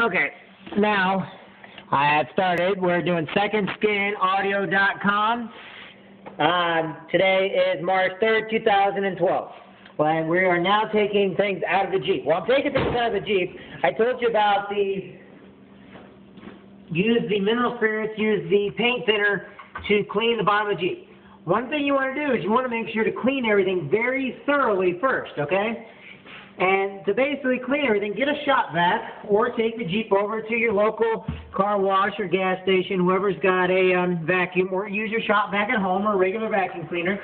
Okay, now I have started. We're doing secondskinaudio.com. Today is March 3rd, 2012. And we are now taking things out of the Jeep. Well, I'm taking things out of the Jeep. I told you about use the mineral spirits, use the paint thinner to clean the bottom of the Jeep. One thing you want to do is you want to make sure to clean everything very thoroughly first, okay? And to basically clean everything, get a shop vac or take the Jeep over to your local car wash or gas station, whoever's got a vacuum, or use your shop vac at home or a regular vacuum cleaner,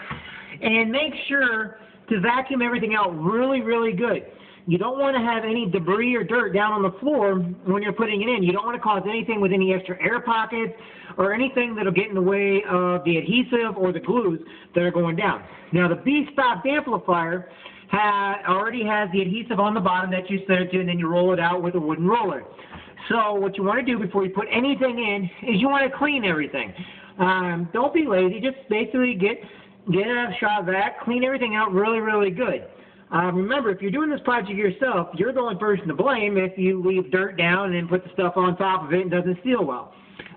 and make sure to vacuum everything out really, really good. You don't want to have any debris or dirt down on the floor when you're putting it in. You don't want to cause anything with any extra air pockets or anything that'll get in the way of the adhesive or the glues that are going down. Now, the B-stopped amplifier already has the adhesive on the bottom that you set it to, and then you roll it out with a wooden roller. So what you want to do before you put anything in is you want to clean everything. Don't be lazy. Just basically get a shop vac, clean everything out really, really good. Remember, if you're doing this project yourself, you're the only person to blame if you leave dirt down and then put the stuff on top of it and doesn't seal well.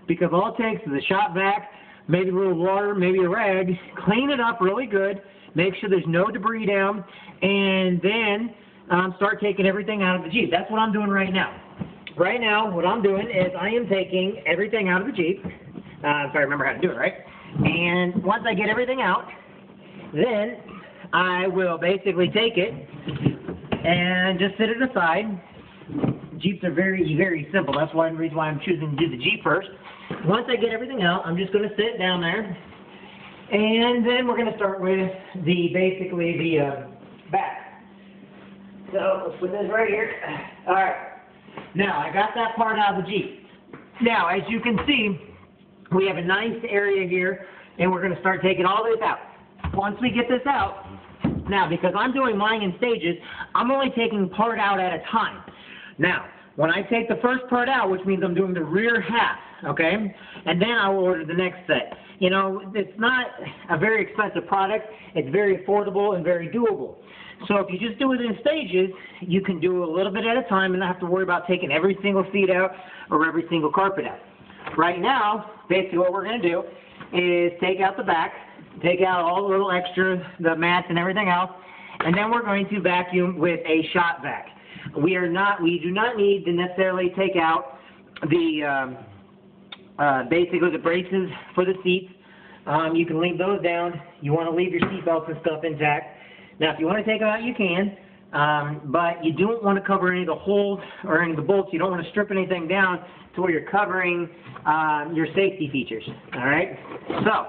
Because all it takes is a shop vac, maybe a little water, maybe a rag, clean it up really good, make sure there's no debris down, and then start taking everything out of the Jeep. That's what I'm doing right now. Right now, what I'm doing is I am taking everything out of the Jeep, if I remember how to do it right, and once I get everything out, then I will basically take it and just set it aside. Jeeps are very, very simple. That's one reason why I'm choosing to do the Jeep first. Once I get everything out, I'm just going to sit it down there, and then we're going to start with the back. So let's put this right here. All right. Now I got that part out of the Jeep. Now, as you can see, we have a nice area here, and we're going to start taking all this out. Once we get this out, now because I'm doing mine in stages, I'm only taking part out at a time. Now, when I take the first part out, which means I'm doing the rear half, okay, and then I will order the next set. You know, it's not a very expensive product. It's very affordable and very doable. So if you just do it in stages, you can do a little bit at a time and not have to worry about taking every single seat out or every single carpet out. Right now, basically what we're going to do is take out the back, take out all the little extra, the mats and everything else, and then we're going to vacuum with a shop vac. We do not need to necessarily take out the basically the braces for the seats. You can leave those down. You want to leave your seat belts and stuff intact. Now, if you want to take them out, you can, but you don't want to cover any of the holes or any of the bolts. You don't want to strip anything down to where you're covering your safety features. All right. So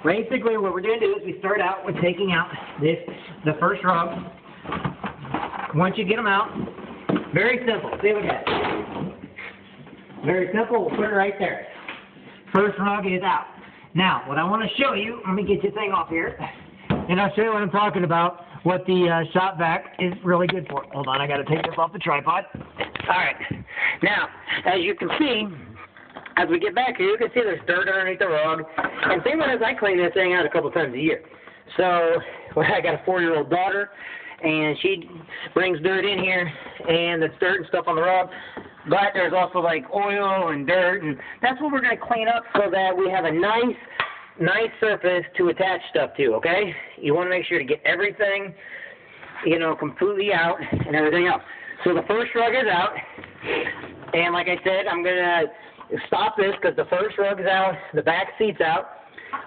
basically, what we're going to do is we start out with taking out the first rug. Once you get them out, very simple. See, look at it. Very simple. We'll put it right there. First rug is out. Now, what I want to show you, let me get your thing off here, and I'll show you what I'm talking about, what the shop vac is really good for. Hold on, I got to take this off the tripod. All right. Now, as you can see, as we get back here, you can see there's dirt underneath the rug. And thing is, I clean this thing out a couple times a year. So, well, I got a 4-year-old daughter, and she brings dirt in here, and there's dirt and stuff on the rug. But there's also like oil and dirt, and that's what we're going to clean up so that we have a nice surface to attach stuff to, okay? You want to make sure to get everything, you know, completely out and everything else. So the first rug is out, and like I said, I'm going to stop this because the first rug is out, the back seat's out.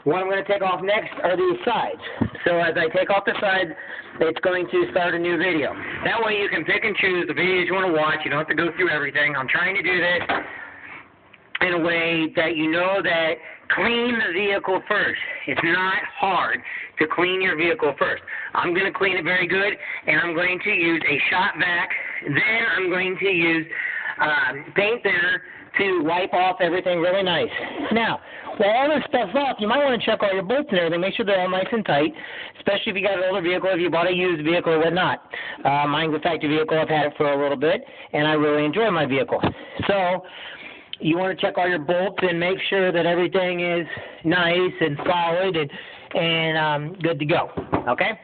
What I'm going to take off next are these sides. So as I take off the sides, it's going to start a new video. That way you can pick and choose the videos you want to watch. You don't have to go through everything. I'm trying to do this in a way that you know that clean the vehicle first. It's not hard to clean your vehicle first. I'm going to clean it very good, and I'm going to use a shop vac. Then I'm going to use paint thinner to wipe off everything really nice. Now, while all this stuff's off, you might want to check all your bolts and everything. Make sure they're all nice and tight, especially if you got an older vehicle, if you bought a used vehicle or whatnot. Mine's a factory vehicle. I've had it for a little bit, and I really enjoy my vehicle. So you want to check all your bolts and make sure that everything is nice and solid and good to go. Okay?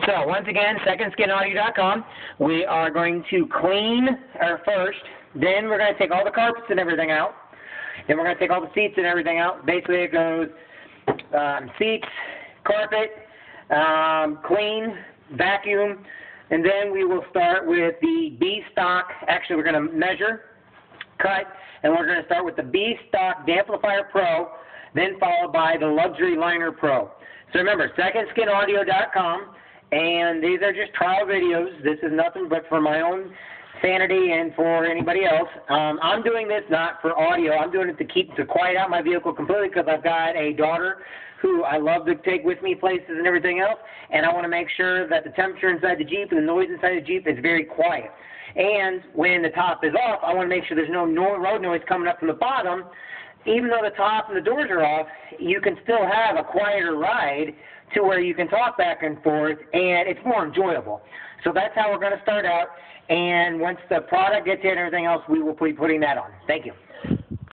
So, once again, secondskinaudio.com. We are going to clean our first. Then we're going to take all the carpets and everything out. Then we're going to take all the seats and everything out. Basically, it goes seats, carpet, clean, vacuum, and then we will start with the B-Stock. Actually, we're going to measure, cut, and we're going to start with the B-Stock Damplifier Pro, then followed by the Luxury Liner Pro. So remember, secondskinaudio.com, and these are just trial videos. This is nothing but for my own sanity and for anybody else. I'm doing this not for audio. I'm doing it to quiet out my vehicle completely because I've got a daughter who I love to take with me places and everything else, and I want to make sure that the temperature inside the Jeep and the noise inside the Jeep is very quiet. And when the top is off, I want to make sure there's no road noise coming up from the bottom. Even though the top and the doors are off, you can still have a quieter ride to where you can talk back and forth, and it's more enjoyable. So that's how we're going to start out, and once the product gets here and everything else, we will be putting that on. Thank you.